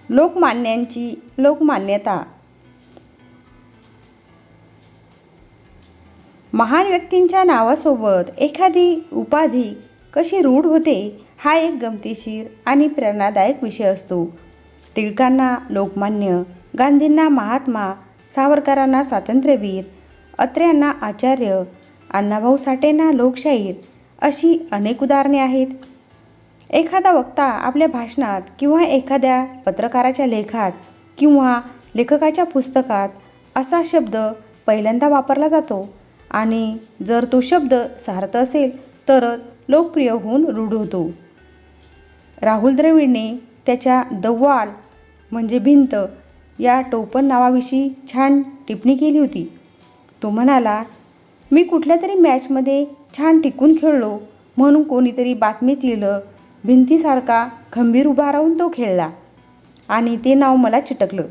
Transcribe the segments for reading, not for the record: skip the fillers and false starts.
लोकमान्यांची लोकमान्यता. महान व्यक्तींच्या नावासोबत एखादी उपाधी कशी रूढ होते हा एक गमतीशीर आणि प्रेरणादायक विषय असतो. टिळकांना लोकमान्य, गांधींना महात्मा, सावरकरांना स्वातंत्र्यवीर, अत्र्यांना आचार्य, अण्णाभाऊ साठेंना लोकशाहीर अशी अनेक उदाहरणे आहेत. एखादा वक्ता आपल्या भाषणात किंवा एखाद्या पत्रकाराच्या लेखात किंवा लेखकाच्या पुस्तकात असा शब्द पहिल्यांदा वापरला जातो आणि जर तो शब्द सार्थ असेल तरच लोकप्रिय होऊन रूढ होतो. राहुल द्रविडने त्याच्या द वॉल म्हणजे भिंत या टोपण नावाविषयी छान टिप्पणी केली होती. तो म्हणाला, मी कुठल्या तरी मॅचमध्ये छान टिकून खेळलो म्हणून कोणीतरी बातमीत लिहिलं, भिंतीसारखा खंबीर उभा राहून तो खेळला आणि ते नाव मला चिटकलं.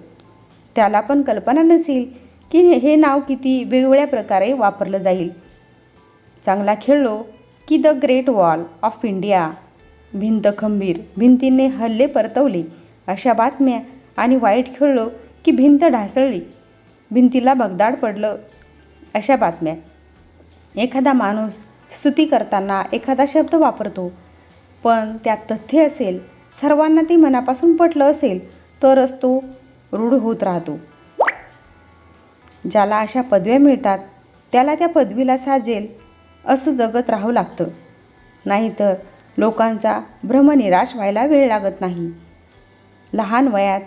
त्याला पण कल्पना नसेल की हे नाव किती वेगवेगळ्या प्रकारे वापरलं जाईल. चांगला खेळलो की the great wall of India, भिंत खंबीर, भिंतीने हल्ले परतवले अशा बातम्या, आणि वाईट खेळलो की भिंत ढासळली, भिंतीला भगदाड पडलं अशा बातम्या. एखादा माणूस स्तुती करताना एखादा शब्द वापरतो, पण त्यात तथ्य असेल, सर्वांना ते मनापासून पटलं असेल तरच तो रूढ होत राहतो. ज्याला अशा पदव्या मिळतात त्याला त्या पदवीला साजेल असं जगत राहावं लागतं, नाहीतर लोकांचा भ्रमनिराश व्हायला वेळ लागत नाही. लहान वयात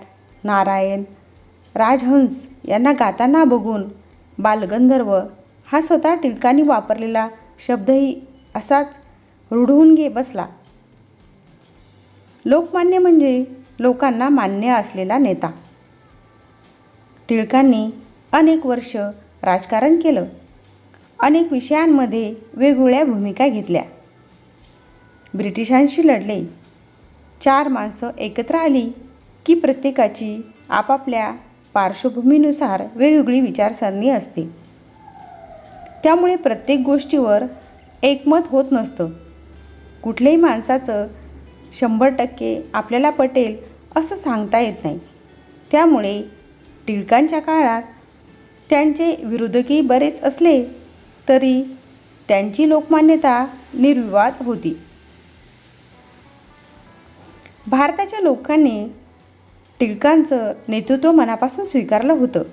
नारायण, राजहंस यांना गाताना बघून बालगंधर्व हा स्वतः टिळकांनी वापरलेला शब्दही असाच रूढ होऊन बसला. लोकमान्य म्हणजे लोकांना मान्य असलेला नेता. टिळकांनी अनेक वर्ष राजकारण केलं, अनेक विषयांमध्ये वेगवेगळ्या भूमिका घेतल्या, ब्रिटिशांशी लढले. चार माणसं एकत्र आली की प्रत्येकाची आपापल्या पार्श्वभूमीनुसार वेगवेगळी विचारसरणी असते. त्यामुळे प्रत्येक गोष्टीवर एकमत होत नसतं. कुठल्याही माणसाचं 100% आपल्याला पटेल असं सांगता येत नाही. त्यामुळे टिळकांच्या काळात त्यांचे विरोधकही बरेच असले तरी त्यांची लोकमान्यता निर्विवाद होती. भारताच्या लोकांनी टिळकांचं नेतृत्व मनापासून स्वीकारलं होतं.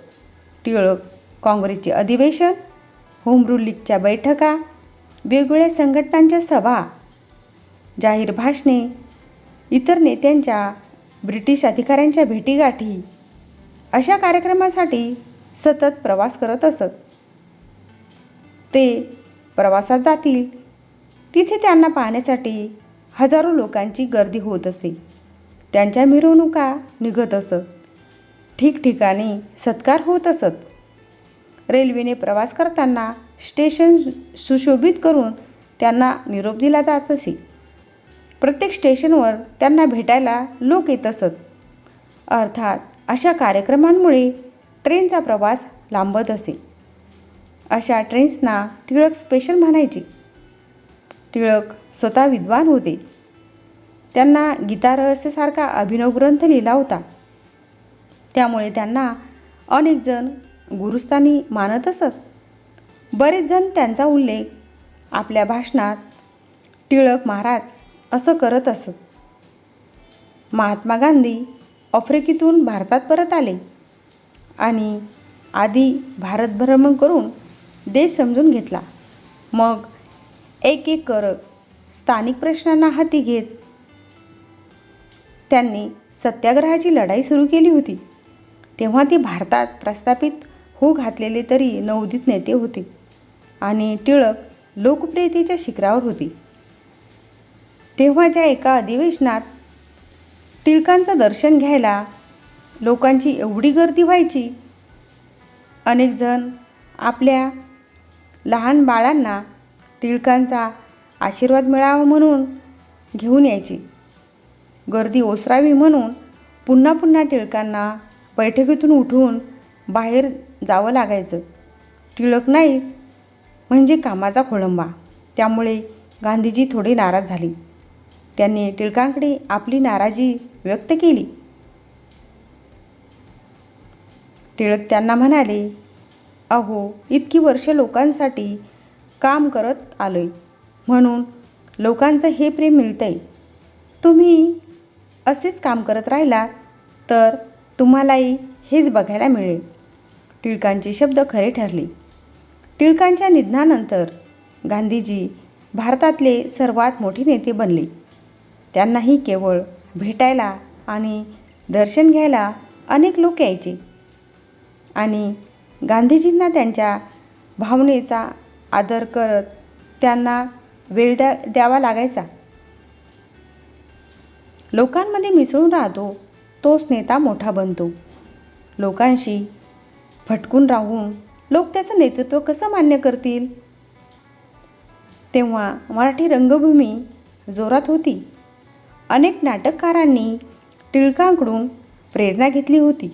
टिळक काँग्रेसचे अधिवेशन, होम रूल लीगच्या बैठका, वेगवेगळ्या संघटनांच्या सभा, जाहीर भाषणे, इतर नेत्यांच्या, ब्रिटिश अधिकाऱ्यांच्या भेटीगाठी अशा कार्यक्रमासाठी सतत प्रवास करत असत. ते प्रवासात जातील तिथे त्यांना पाहण्यासाठी हजारो लोकांची गर्दी होत असे. त्यांच्या मिरवणुका निघत असत, ठिकठिकाणी सत्कार होत असत. रेल्वेने प्रवास करताना स्टेशन सुशोभित करून त्यांना निरोप दिला जात असे. प्रत्येक स्टेशनवर त्यांना भेटायला लोक येत असत. अर्थात अशा कार्यक्रमांमुळे ट्रेनचा प्रवास लांबत असे. अशा ट्रेन्सना टिळक स्पेशल म्हणायचे. टिळक स्वतः विद्वान होते. त्यांना गीता रहस्यासारखा अभिनव ग्रंथ लिहिला होता. त्यामुळे त्यांना अनेक जण गुरुस्थानी मानत असत. बरेच जण त्यांचा उल्लेख आपल्या भाषणात टिळक महाराज असं करत असत. महात्मा गांधी आफ्रिकेतून भारतात परत आले आणि आधी भारत भ्रमण करून देश समजून घेतला. मग एक एक करत स्थानिक प्रश्नांना हाती घेत त्यांनी सत्याग्रहाची लढाई सुरू केली होती. तेव्हा ते भारतात प्रस्थापित होऊ घातलेले तरी नवोदित नेते होते आणि टिळक लोकप्रियतेच्या शिखरावर होती. तेव्हाच्या एका अधिवेशनात टिळकांचं दर्शन घ्यायला लोकांची एवढी गर्दी व्हायची. अनेक जण आपल्या लहान बाळांना टिळकांचा आशीर्वाद मिळावा म्हणून घेऊन यायची. गर्दी ओसरावी म्हणून पुन्हा पुन्हा टिळकांना बैठकीतून उठून बाहेर जावं लागायचं. टिळक नाही म्हणजे कामाचा खोळंबा. त्यामुळे गांधीजी थोडे नाराज झाले. त्यांनी टिळकांकडे आपली नाराजी व्यक्त केली. टिळक त्यांना म्हणाले, अहो, इतकी वर्ष लोकांसाठी काम करत आलोय म्हणून लोकांचं हे प्रेम मिळतंय. तुम्ही असेच काम करत राहिलात तर तुम्हालाही हेच बघायला मिळेल. टिळकांचे शब्द खरे ठरले. टिळकांच्या निधनानंतर गांधीजी भारतातले सर्वात मोठे नेते बनले. त्यांनाही केवळ भेटायला आणि दर्शन घ्यायला अनेक लोक यायचे आणि गांधीजींना त्यांच्या भावनेचा आदर करत त्यांना वेळ द्यावा लागायचा. लोकांमध्ये मिसळून राहतो तोच नेता मोठा बनतो. लोकांशी फटकून राहून लोक त्याचं नेतृत्व कसं मान्य करतील? तेव्हा मराठी रंगभूमी जोरात होती. अनेक नाटककारांनी टिळकांकडून प्रेरणा घेतली होती.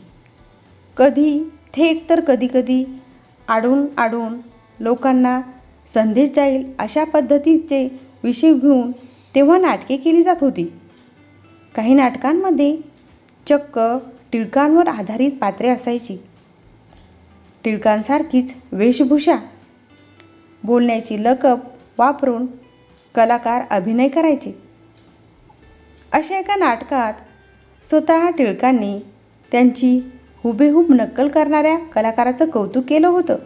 कधी थेट तर कधीकधी आडून लोकांना संदेश जाईल अशा पद्धतीचे विषय घेऊन तेव्हा नाटके केली जात होती. काही नाटकांमध्ये चक्क टिळकांवर आधारित पात्रे असायची. टिळकांसारखीच वेशभूषा, बोलण्याची लकब वापरून कलाकार अभिनय करायचे. अशा एका नाटकात स्वतः टिळकांनी त्यांची हुबेहूब नक्कल करणाऱ्या कलाकाराचं कौतुक केलं होतं.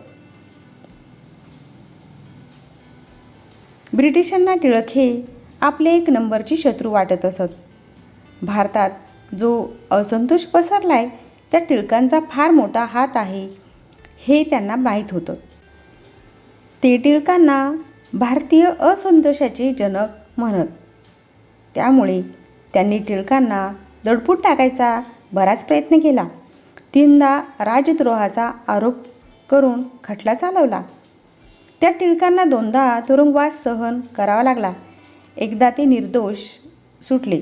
ब्रिटिशांना टिळक हे आपले एक नंबरची शत्रू वाटत असत. भारतात जो असंतोष पसरलाय त्या टिळकांचा फार मोठा हात आहे हे त्यांना माहीत होतं. ते टिळकांना भारतीय असंतोषाचे जनक म्हणत. त्यामुळे त्यांनी टिळकांना दडपून टाकायचा बराच प्रयत्न केला. 3दा राजद्रोहाचा आरोप करून खटला चालवला. त्या टिळकांना 2दा तुरुंगवास सहन करावा लागला. एकदा ते निर्दोष सुटले.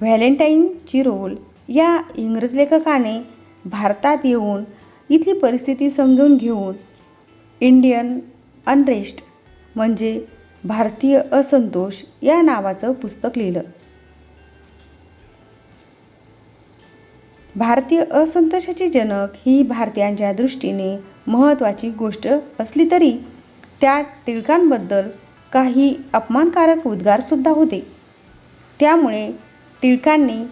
व्हॅलेंटाईन चिरोल या इंग्रज लेखकाने भारतात येऊन इथली परिस्थिती समजून घेऊन इंडियन अनरेस्ट म्हणजे भारतीय असंतोष या नावाचं पुस्तक लिहिलं. भारतीय असंतोषाचे जनक ही भारतीयांच्या दृष्टीने महत्त्वाची गोष्ट असली तरी त्या टिळकांबद्दल काही अपमानकारक उद्गारसुद्धा होते. त्यामुळे टिळकांनी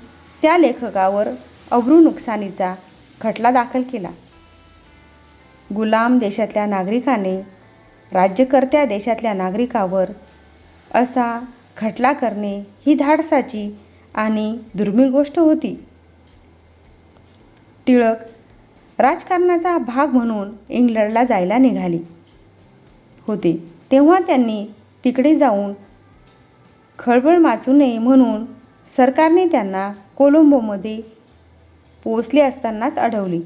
त्या लेखकावर अब्रू नुकसानीचा खटला दाखल केला. गुलाम देशातल्या नागरिकाने राज्यकर्त्या देशातल्या नागरिकावर असा खटला करणे ही धाडसाची आणि दुर्मिळ गोष्ट होती. टिळक राजकारणाचा भाग म्हणून इंग्लंडला जायला निघाले होते. तेव्हा त्यांनी तिकडे जाऊन खळबळ माचू नये म्हणून सरकारने त्यांना कोलंबोमध्ये पोहोचले असतानाच अडवले.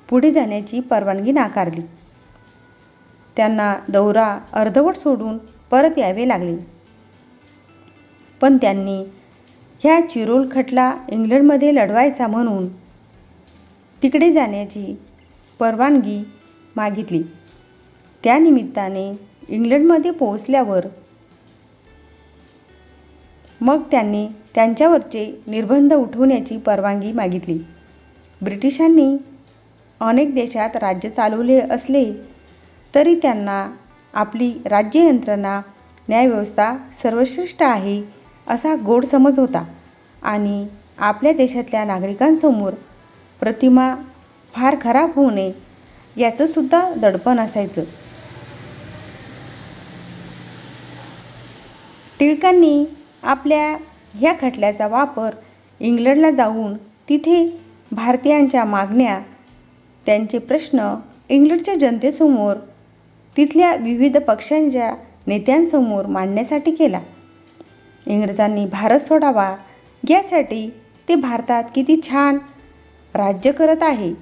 पुढे जाण्याची परवानगी नाकारली. त्यांना दौरा अर्धवट सोडून परत यावे लागले. पण त्यांनी ह्या चिरोल खटला इंग्लंडमध्ये लढवायचा म्हणून तिकडे जाण्याची परवानगी मागितली. त्यानिमित्ताने इंग्लंडमध्ये पोहोचल्यावर मग त्यांनी त्यांच्यावरचे निर्बंध उठवण्याची परवानगी मागितली. ब्रिटिशांनी अनेक देशात राज्य चालवले असले तरी त्यांना आपली राज्ययंत्रणा न्यायव्यवस्था सर्वश्रेष्ठ आहे असा गोड समज होता आणि आपल्या देशातल्या नागरिकांसमोर प्रतिमा फार खराब होऊ नये याचंसुद्धा दडपण असायचं. टिळकांनी आपल्या ह्या खटल्याचा वापर इंग्लंडला जाऊन तिथे भारतीयांच्या मागण्या, त्यांचे प्रश्न इंग्लंडच्या जनतेसमोर, तिथल्या विविध पक्षांच्या नेत्यांसमोर मांडण्यासाठी केला. इंग्रजांनी भारत सोडावा यासाठी ते भारतात किती छान राज्य करत आहे,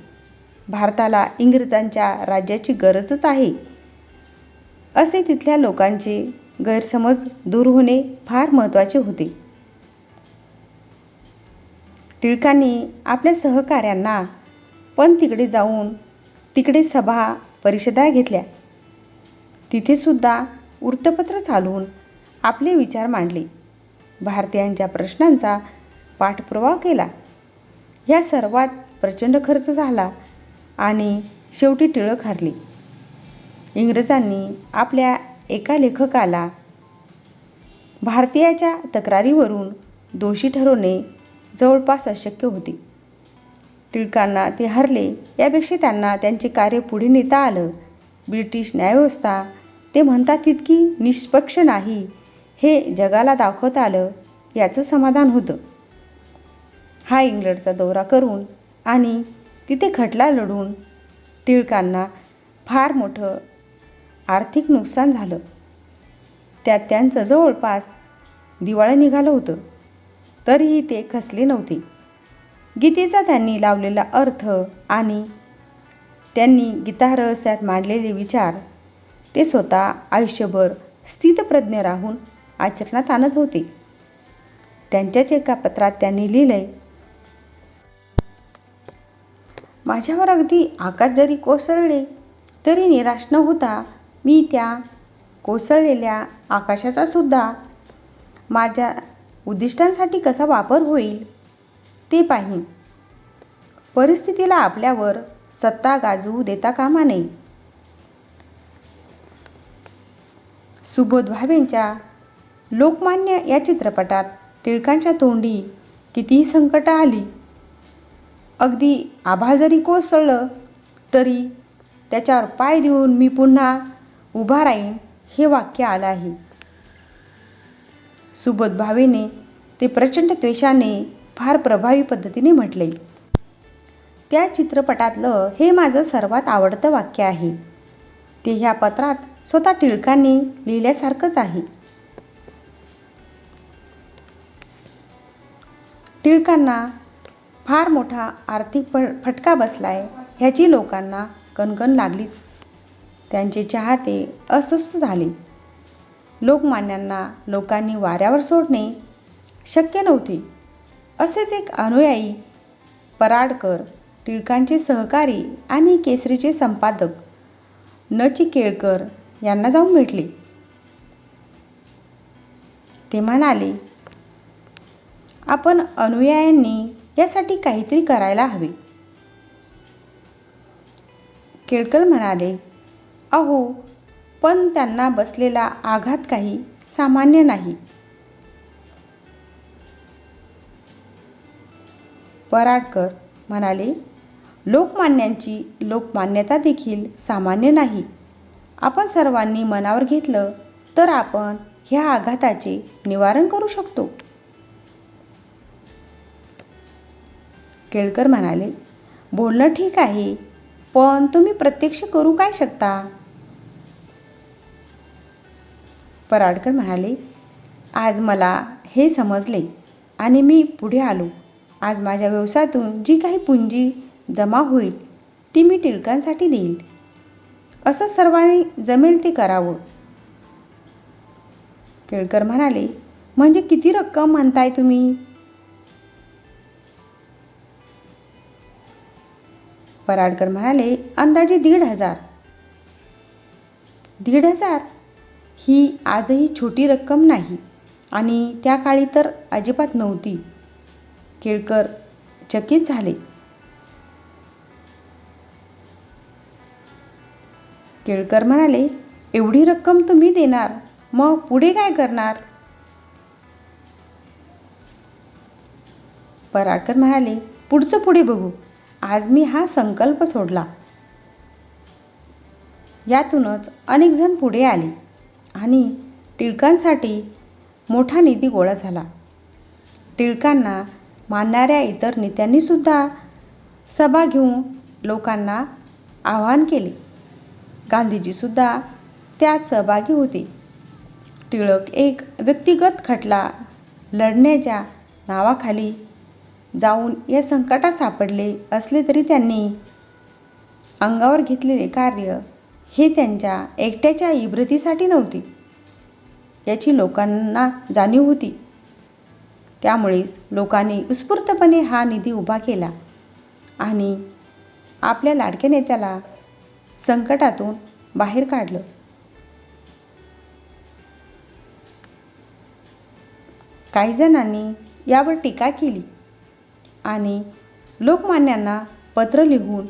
भारताला इंग्रजांच्या राज्याची गरजच आहे, असे तिथल्या लोकांचे गैरसमज दूर होणे फार महत्त्वाचे होते. टिळकांनी आपल्या सहकाऱ्यांना पण तिकडे जाऊन तिकडे सभा परिषदा घेतल्या. तिथेसुद्धा वृत्तपत्र चालवून आपले विचार मांडले. भारतीयांच्या प्रश्नांचा पाठपुरावा केला. ह्या सर्वात प्रचंड खर्च झाला आणि शेवटी टिळक हरली. इंग्रजांनी आपल्या एका लेखकाला भारतीयाच्या तक्रारीवरून दोषी ठरवणे जवळपास अशक्य होते. टिळकांना ते हरले यापेक्षा त्यांना त्यांचे कार्य पुढे नेता आलं. ब्रिटिश न्यायव्यवस्था ते म्हणतात तितकी निष्पक्ष नाही हे जगाला दाखवता आलं याचं समाधान होतं. हा इंग्लंडचा दौरा करून आणि तिथे खटला लढून टिळकांना फार मोठं आर्थिक नुकसान झालं. त्यात त्यांचं जवळपास दिवाळं निघालं होतं. तरीही ते खचले नव्हते. गीतेचा त्यांनी लावलेला अर्थ आणि त्यांनी गीतारहस्यात मांडलेले विचार ते स्वतः आयुष्यभर स्थितप्रज्ञ राहून आचरणात आणत होते. त्यांच्याच एका पत्रात त्यांनी लिहिलंय, माझ्यावर अगदी आकाश जरी कोसळले तरी निराश न होता मी त्या कोसळलेल्या आकाशाचा सुद्धा माझ्या उद्दिष्टांसाठी कसा वापर होईल ते पाहीन. परिस्थितीला आपल्यावर सत्ता गाजवू देता कामा नये. सुबोध भावेंच्या लोकमान्य या चित्रपटात टिळकांच्या तोंडी कितीही संकट आली, अगदी आभाळ जरी कोसळलं तरी त्याच्यावर पाय देऊन मी पुन्हा उभा राहीन हे वाक्य आलं आहे. सुबोध भावेने ते प्रचंड द्वेषाने फार प्रभावी पद्धतीने म्हटले. त्या चित्रपटातलं हे माझं सर्वात आवडतं वाक्य आहे. ते ह्या पत्रात स्वतः टिळकांनी लिहिल्यासारखंच आहे. टिळकांना फार मोठा आर्थिक फटका बसलाय ह्याची लोकांना कणकण लागलीच. त्यांचे चाहते अस्वस्थ झाले. लोकमान्यांना लोकांनी वाऱ्यावर सोडणे शक्य नव्हते. असेच एक अनुयायी पराडकर टिळकांचे सहकारी आणि केसरीचे संपादक नचिकेळकर यांना जाऊन भेटले. ते म्हणाले, आपण अनुयायांनी यासाठी काहीतरी करायला हवे. केळकर म्हणाले, अहो पण त्यांना बसलेला आघात काही सामान्य नाही. पराडकर म्हणाले, लोकमान्यांची लोकमान्यता देखील सामान्य नाही. आपण सर्वांनी मनावर घेतलं तर आपण ह्या आघाताचे निवारण करू शकतो. केळकर म्हणाले, बोलणं ठीक आहे, पण तुम्ही प्रत्यक्ष करू काय शकता? पराडकर म्हणाले, आज मला हे समजले आणि मी पुढे आलो. आज माझ्या व्यवसायातून जी काही पुंजी जमा होईल ती मी टिळकांसाठी देईल. असं सर्वांनी जमेल ते करावं. केळकर म्हणाले, म्हणजे किती रक्कम म्हणताय तुम्ही? पराडकर म्हणाले, अंदाजे 1,500. 1,500 ही आजही छोटी रक्कम नाही आणि त्या काळी तर अजिबात नव्हती. केळकर चकित झाले. केळकर म्हणाले, एवढी रक्कम तुम्ही देणार, मग पुढे काय करणार? पराडकर म्हणाले, पुढचं पुढे बघू. आज मी हा संकल्प सोडला. यातूनच अनेक जण पुढे आले आणि टिळकांसाठी मोठा निधी गोळा झाला. टिळकांना मानणाऱ्या इतर नेत्यांनी सुद्धा सभा घेऊन लोकांना आवाहन केले. गांधीजीसुद्धा त्यात सहभागी होते. टिळक एक व्यक्तिगत खटला लढण्याच्या नावाखाली जाऊन या संकटात सापडले असले तरी त्यांनी अंगावर घेतलेले कार्य हे त्यांच्या एकट्याच्या इब्रतीसाठी नव्हते याची लोकांना जाणीव होती. त्यामुळेच लोकांनी उत्स्फूर्तपणे हा निधी उभा केला आणि आपल्या लाडक्या नेत्याला संकटातून बाहेर काढलं. काही जणांनी यावर टीका केली आणि लोकमान्यांना पत्र लिहून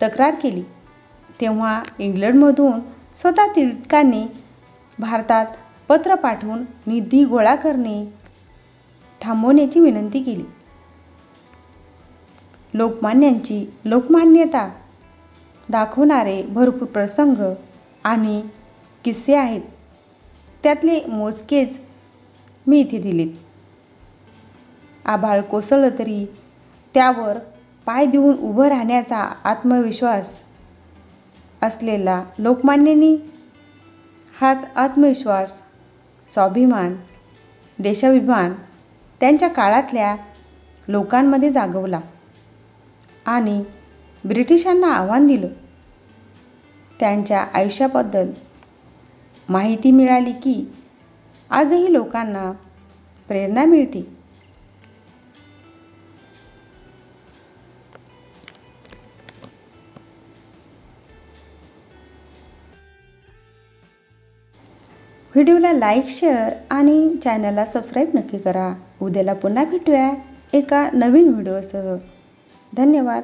तक्रार केली, तेव्हा इंग्लंडमधून स्वतः टिळकांनी भारतात पत्र पाठवून निधी गोळा करणे थांबवण्याची विनंती केली. लोकमान्यांची लोकमान्यता दाखवणारे भरपूर प्रसंग आणि किस्से आहेत. त्यातले मोजकेच मी इथे दिलेत. आभाळ कोसळलं तरी त्यावर पाय देऊन उभं राहण्याचा आत्मविश्वास असलेला लोकमान्यांनी हाच आत्मविश्वास, स्वाभिमान, देशाभिमान त्यांच्या काळातल्या लोकांमध्ये जागवला आणि ब्रिटिशांना आव्हान दिलं. त्यांच्या आयुष्याबद्दल माहिती मिळाली की आजही लोकांना प्रेरणा मिळते. व्हिडिओला लाईक, शेअर आणि चॅनलला सबस्क्राईब नक्की करा. उद्याला पुन्हा भेटूया एका नवीन व्हिडिओसह. धन्यवाद.